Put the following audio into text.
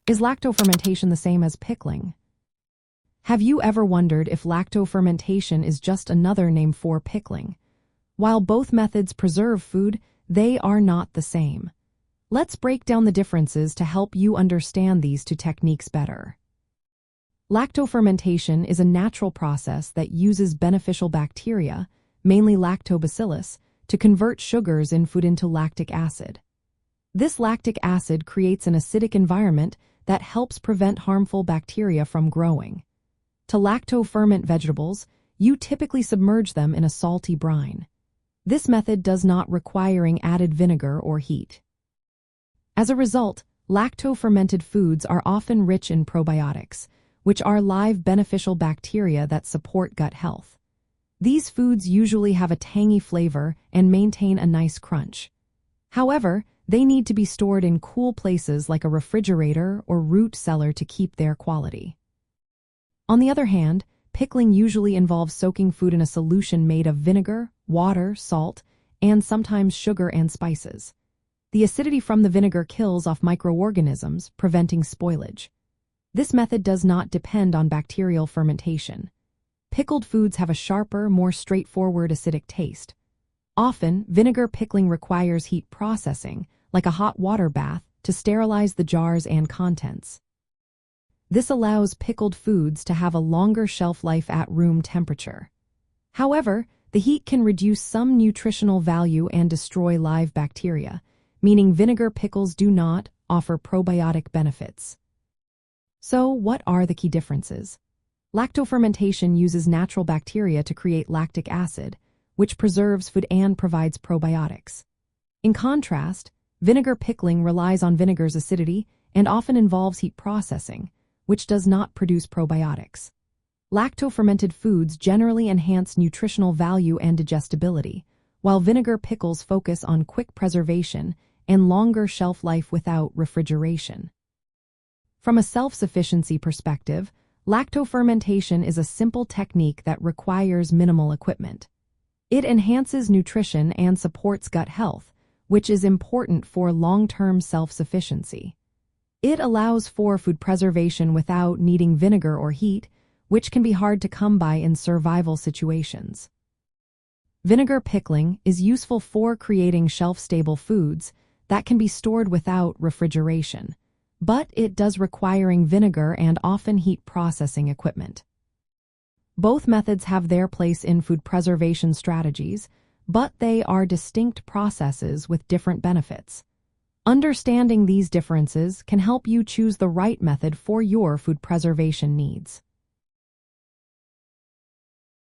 Is lacto-fermentation the same as pickling? Have you ever wondered if lacto-fermentation is just another name for pickling? While both methods preserve food, they are not the same. Let's break down the differences to help you understand these two techniques better. Lacto-fermentation is a natural process that uses beneficial bacteria, mainly lactobacillus, to convert sugars in food into lactic acid. This lactic acid creates an acidic environment that helps prevent harmful bacteria from growing. To lacto-ferment vegetables, you typically submerge them in a salty brine. This method does not require added vinegar or heat. As a result, lacto-fermented foods are often rich in probiotics, which are live beneficial bacteria that support gut health. These foods usually have a tangy flavor and maintain a nice crunch. However, they need to be stored in cool places like a refrigerator or root cellar to keep their quality. On the other hand, pickling usually involves soaking food in a solution made of vinegar, water, salt, and sometimes sugar and spices. The acidity from the vinegar kills off microorganisms, preventing spoilage. This method does not depend on bacterial fermentation. Pickled foods have a sharper, more straightforward acidic taste. Often, vinegar pickling requires heat processing, like a hot water bath, to sterilize the jars and contents. This allows pickled foods to have a longer shelf life at room temperature. However, the heat can reduce some nutritional value and destroy live bacteria, meaning vinegar pickles do not offer probiotic benefits. So, what are the key differences? Lacto-fermentation uses natural bacteria to create lactic acid, which preserves food and provides probiotics. In contrast, vinegar pickling relies on vinegar's acidity and often involves heat processing, which does not produce probiotics. Lacto-fermented foods generally enhance nutritional value and digestibility, while vinegar pickles focus on quick preservation and longer shelf life without refrigeration. From a self-sufficiency perspective, lacto-fermentation is a simple technique that requires minimal equipment. It enhances nutrition and supports gut health, which is important for long-term self-sufficiency. It allows for food preservation without needing vinegar or heat, which can be hard to come by in survival situations. Vinegar pickling is useful for creating shelf-stable foods that can be stored without refrigeration, but it does require vinegar and often heat processing equipment. Both methods have their place in food preservation strategies, but they are distinct processes with different benefits. Understanding these differences can help you choose the right method for your food preservation needs.